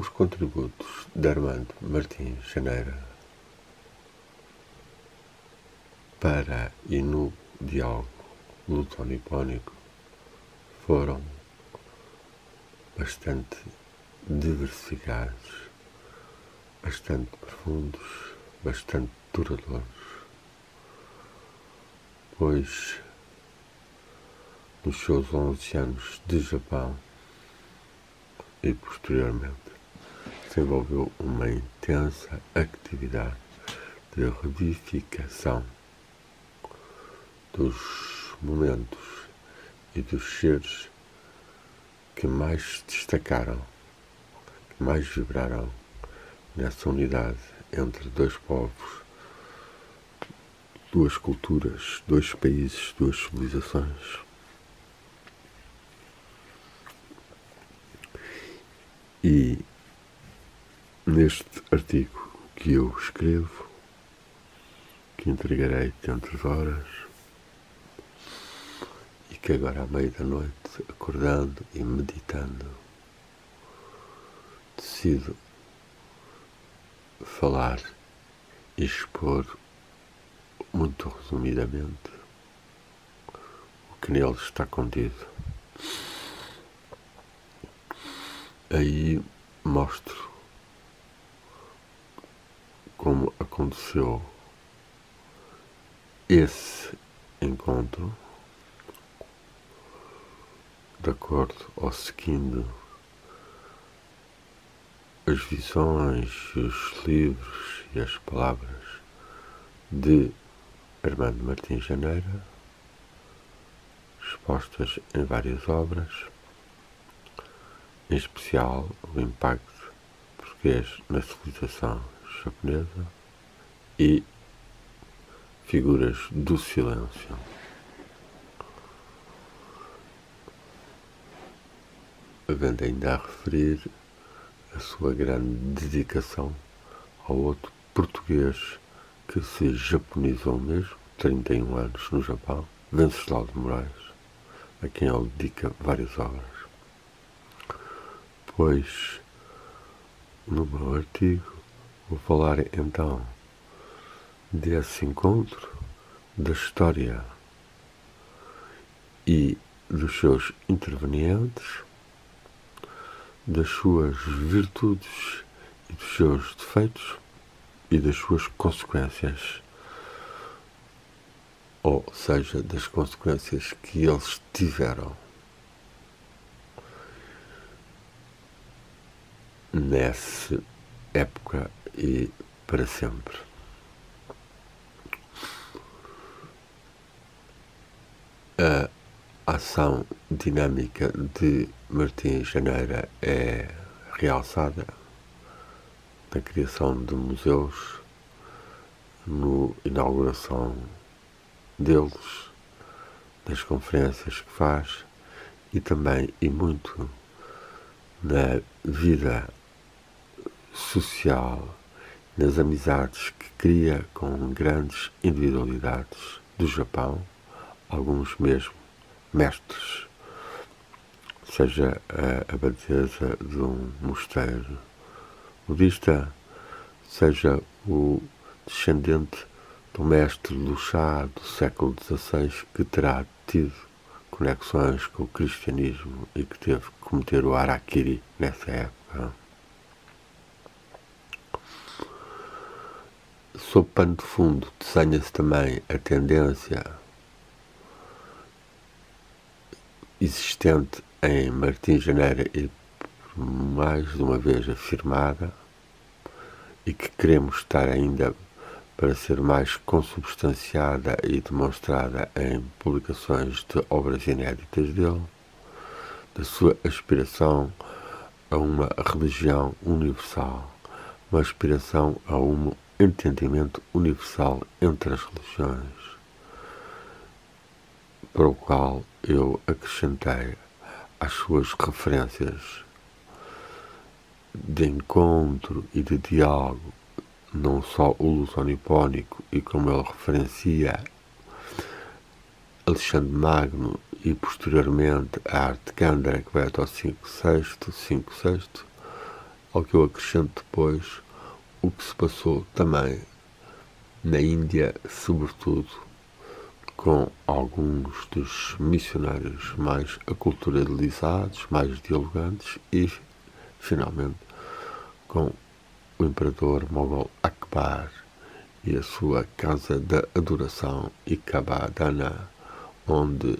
Os contributos de Armando Martins Janeira para e no diálogo luso-nipónico foram bastante diversificados, bastante profundos, bastante duradouros, pois nos seus 11 anos de Japão e posteriormente desenvolveu uma intensa atividade de revivificação dos momentos e dos seres que mais se destacaram, que mais vibraram nessa unidade entre dois povos, duas culturas, dois países, duas civilizações. E neste artigo que eu escrevo, que entregarei dentro de horas, e que agora à meia da noite, acordando e meditando, decido falar e expor muito resumidamente o que nele está contido. Aí mostro como aconteceu esse encontro, de acordo ao seguindo as visões, os livros e as palavras de Armando Martins Janeira, expostas em várias obras, em especial o impacto português na civilização japonesa e figuras do silêncio. Havendo ainda a referir a sua grande dedicação ao outro português que se japonizou mesmo, 31 anos no Japão, Venceslau de Moraes, a quem ele dedica várias obras. Pois, no meu artigo, vou falar então desse encontro, da história e dos seus intervenientes, das suas virtudes e dos seus defeitos e das suas consequências, ou seja, das consequências que eles tiveram nessa época e para sempre. A ação dinâmica de Martins Janeira é realçada na criação de museus, na inauguração deles, das conferências que faz e também e muito na vida social, nas amizades que cria com grandes individualidades do Japão, alguns mesmo mestres, seja a abadesa de um mosteiro budista, seja o descendente do mestre do chá do século XVI que terá tido conexões com o cristianismo e que teve que cometer o harakiri nessa época. Sob pano de fundo desenha-se também a tendência existente em Martins Janeira e mais de uma vez afirmada e que queremos estar ainda para ser mais consubstanciada e demonstrada em publicações de obras inéditas dele, da sua aspiração a uma religião universal, uma aspiração a um entendimento universal entre as religiões, para o qual eu acrescentei às suas referências de encontro e de diálogo, não só o luso-nipónico e como ele referencia Alexandre Magno e posteriormente a arte Gandhara, que vai até o 5 sexto, ao que eu acrescento depois o que se passou também na Índia, sobretudo com alguns dos missionários mais aculturalizados, mais dialogantes e, finalmente, com o imperador mogol Akbar e a sua casa da adoração Ikabadana, onde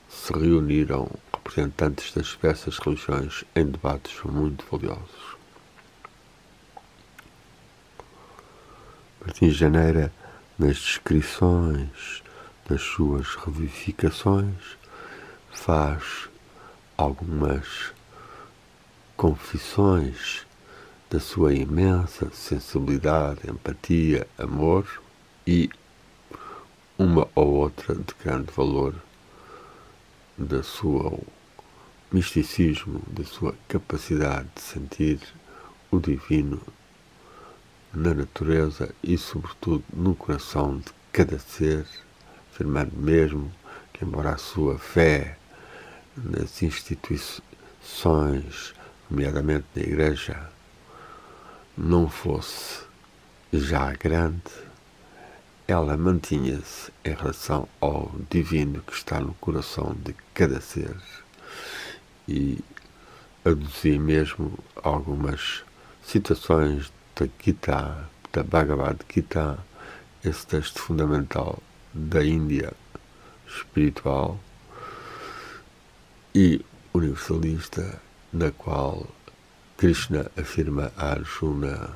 se reuniram representantes das diversas religiões em debates muito valiosos. Martins Janeira, nas descrições das suas revivificações, faz algumas confissões da sua imensa sensibilidade, empatia, amor e uma ou outra de grande valor da sua misticismo, da sua capacidade de sentir o divino na natureza e, sobretudo, no coração de cada ser, afirmando mesmo que, embora a sua fé nas instituições, nomeadamente na Igreja, não fosse já grande, ela mantinha-se em relação ao divino que está no coração de cada ser e aduzia mesmo algumas citações da Gita, da Bhagavad Gita, esse texto fundamental da Índia espiritual e universalista, na qual Krishna afirma a Arjuna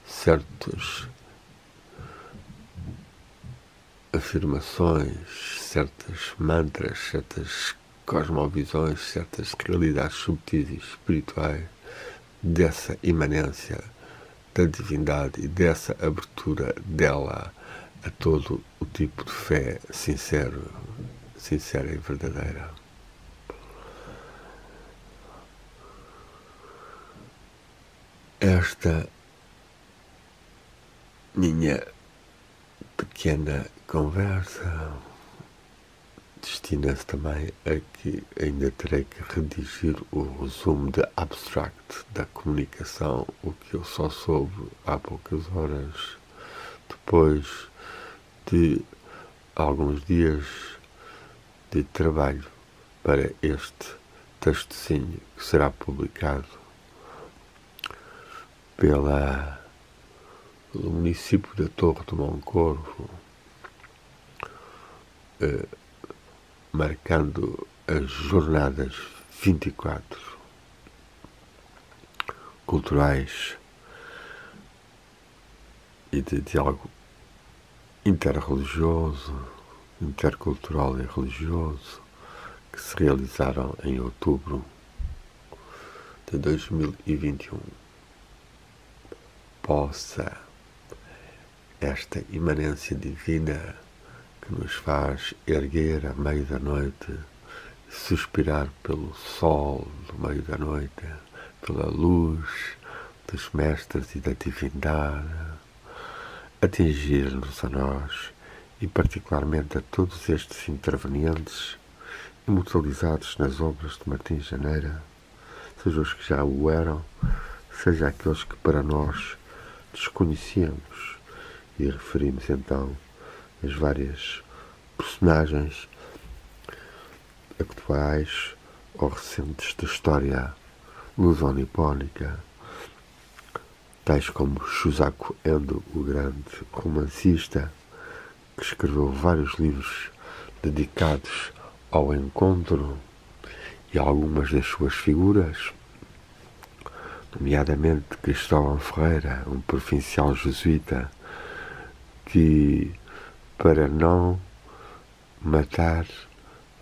certas afirmações, certas mantras, certas cosmovisões, certas realidades subtis e espirituais dessa imanência da divindade e dessa abertura dela a todo o tipo de fé sincera e verdadeira. Esta minha pequena conversa destina-se também a que ainda terei que redigir o resumo de Abstract da comunicação, o que eu só soube há poucas horas, depois de alguns dias de trabalho para este textozinho que será publicado pelo município da Torre do Moncorvo, marcando as jornadas 24 culturais e de diálogo interreligioso, intercultural e religioso que se realizaram em outubro de 2021. Possa esta imanência divina que nos faz erguer à meio da noite, suspirar pelo sol do meio da noite, pela luz dos mestres e da divindade, atingir-nos a nós e particularmente a todos estes intervenientes imortalizados nas obras de Martins Janeira, seja os que já o eram, seja aqueles que para nós desconhecíamos, e referimos então as várias personagens atuais ou recentes da história luso-nipónica, tais como Shusaku Endo, o grande romancista, que escreveu vários livros dedicados ao encontro, e algumas das suas figuras, nomeadamente Cristóvão Ferreira, um provincial jesuíta, que, para não matar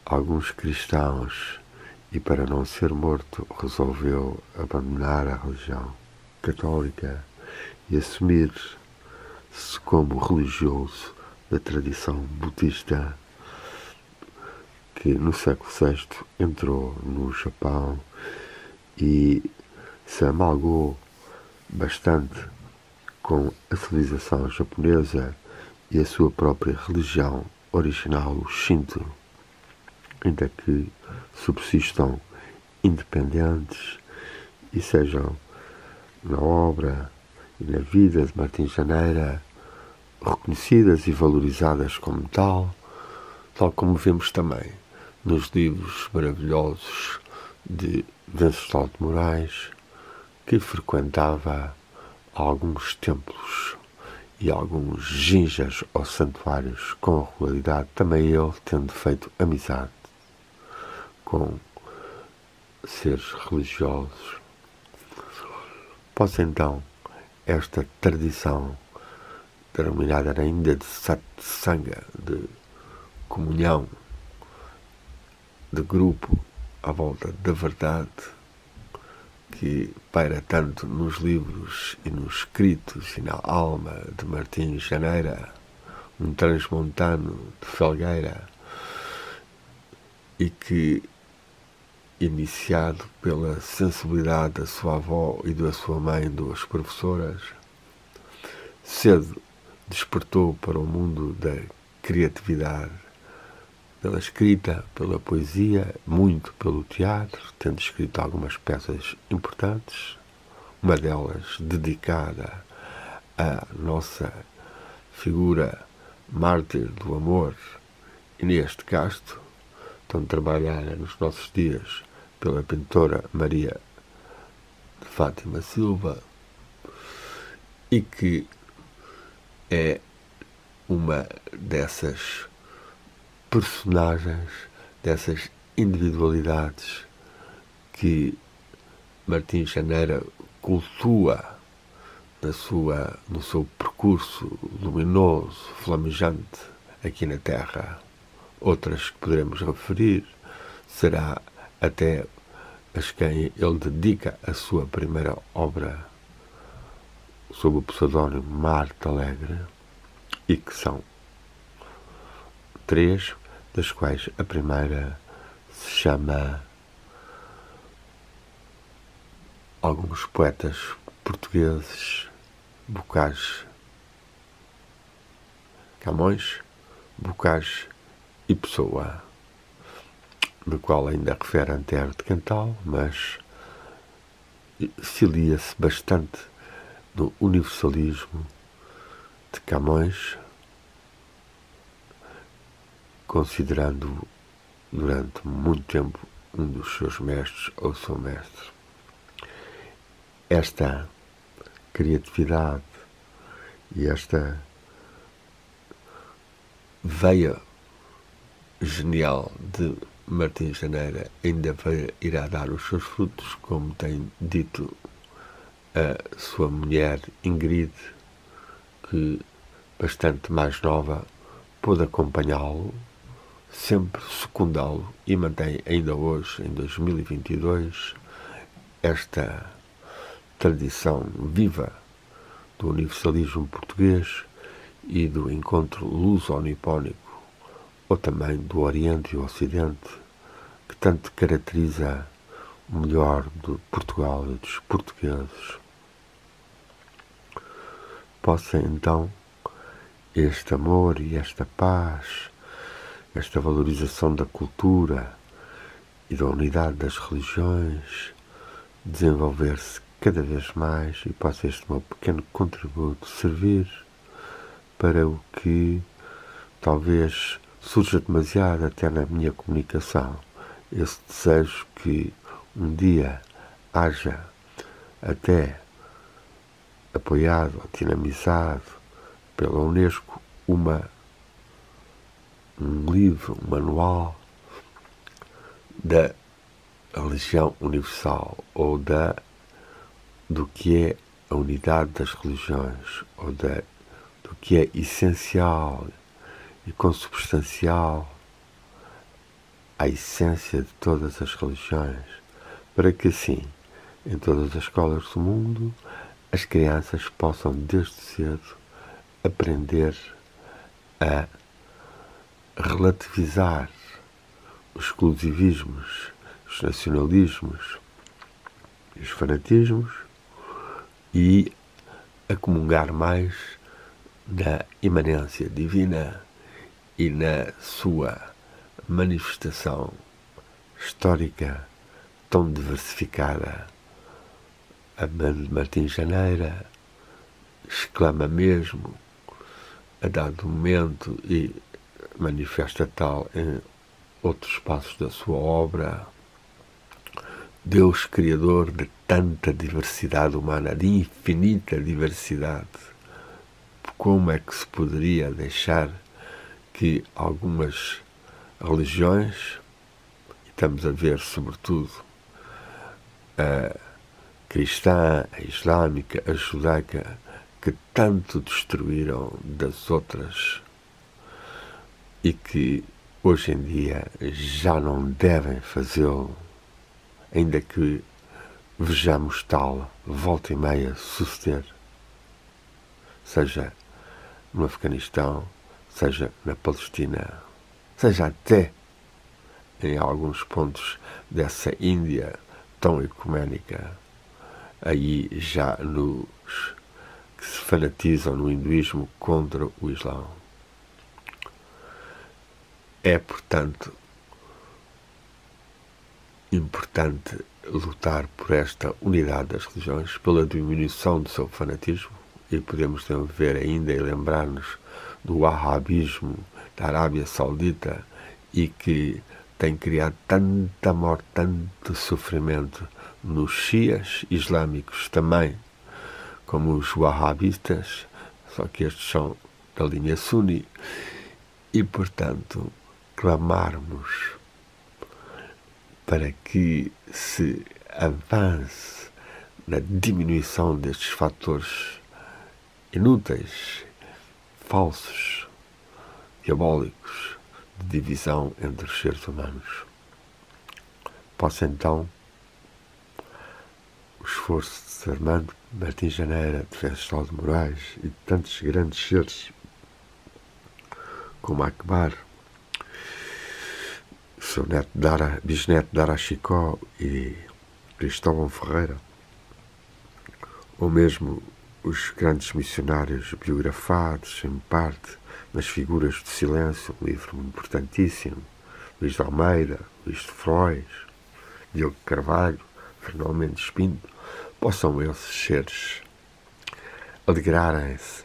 alguns cristãos e para não ser morto, resolveu abandonar a religião católica e assumir-se como religioso da tradição budista, que no século VI entrou no Japão e se amalgou bastante com a civilização japonesa e a sua própria religião original, o Shinto, ainda que subsistam independentes e sejam na obra e na vida de Martins Janeira, reconhecidas e valorizadas como tal como vemos também nos livros maravilhosos de Venceslau de Moraes, que frequentava alguns templos e alguns ginjas ou santuários com regularidade, também ele tendo feito amizade com seres religiosos. Pois então, esta tradição, denominada ainda de satsanga, de comunhão, de grupo à volta da verdade, que paira tanto nos livros e nos escritos e na alma de Martins Janeira, um transmontano de Felgueira, e que, iniciado pela sensibilidade da sua avó e da sua mãe, duas professoras, cedo despertou para o mundo da criatividade, pela escrita, pela poesia, muito pelo teatro, tendo escrito algumas peças importantes, uma delas dedicada à nossa figura mártir do amor, Inês de Castro, tão trabalhada nos nossos dias pela pintora Maria de Fátima Silva, e que é uma dessas personagens, dessas individualidades que Martins Janeira cultua no seu percurso luminoso, flamejante aqui na Terra. Outras que poderemos referir será até as quem ele dedica a sua primeira obra sob o pseudónimo Marte Alegre, e que são 3, das quais a primeira se chama Alguns Poetas Portugueses, Bocage, Camões, Bocage e Pessoa, do qual ainda refere Antero de Cantal, mas filia-se bastante no universalismo de Camões, considerando-o durante muito tempo um dos seus mestres ou seu mestre. Esta criatividade e esta veia genial de Martins Janeira ainda irá dar os seus frutos, como tem dito a sua mulher Ingrid, que, bastante mais nova, pôde acompanhá-lo, sempre secundá-lo, e mantém ainda hoje, em 2022, esta tradição viva do universalismo português e do encontro luso-nipónico, ou também do Oriente e o Ocidente, que tanto caracteriza o melhor de Portugal e dos portugueses. Possa então este amor e esta paz, esta valorização da cultura e da unidade das religiões desenvolver-se cada vez mais, e possa este meu pequeno contributo servir para o que talvez surja demasiado até na minha comunicação, esse desejo que um dia haja até apoiado ou dinamizado pela Unesco um livro, um manual da religião universal, ou do que é a unidade das religiões, ou do que é essencial e consubstancial à essência de todas as religiões, para que assim, em todas as escolas do mundo, as crianças possam desde cedo aprender a relativizar os exclusivismos, os nacionalismos e os fanatismos, e a comungar mais na imanência divina e na sua manifestação histórica tão diversificada, Martim Janeira exclama mesmo, a dado momento, e manifesta tal em outros espaços da sua obra: Deus criador de tanta diversidade humana, de infinita diversidade, como é que se poderia deixar que algumas religiões, e estamos a ver sobretudo a cristã, a islâmica, a judaica, que tanto destruíram das outras e que hoje em dia já não devem fazê-lo, ainda que vejamos tal volta e meia suceder, seja no Afeganistão, seja na Palestina, seja até em alguns pontos dessa Índia tão ecuménica, aí já nos que se fanatizam no hinduísmo contra o Islão. É, portanto, importante lutar por esta unidade das religiões, pela diminuição do seu fanatismo, e podemos ver ainda e lembrar-nos do wahhabismo da Arábia Saudita, e que tem criado tanta morte, tanto sofrimento nos xias islâmicos também, como os wahhabistas, só que estes são da linha sunni, e, portanto, clamarmos para que se avance na diminuição destes fatores inúteis, falsos, diabólicos, de divisão entre os seres humanos. Possa então o esforço de Sarmento Martim Janeira, de Venceslau de Moraes e de tantos grandes seres como Akbar, seu neto bisneto Dara Chicó e Cristóvão Ferreira, ou mesmo os grandes missionários biografados, em parte, nas Figuras do Silêncio, um livro importantíssimo, Luís de Almeida, Luís de Frois, Diogo Carvalho, Fernão Mendes Pinto, possam esses seres alegrarem-se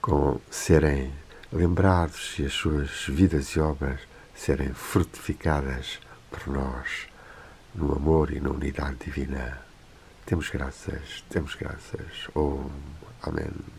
com serem lembrados e as suas vidas e obras serem frutificadas por nós no amor e na unidade divina. Temos graças. Amém.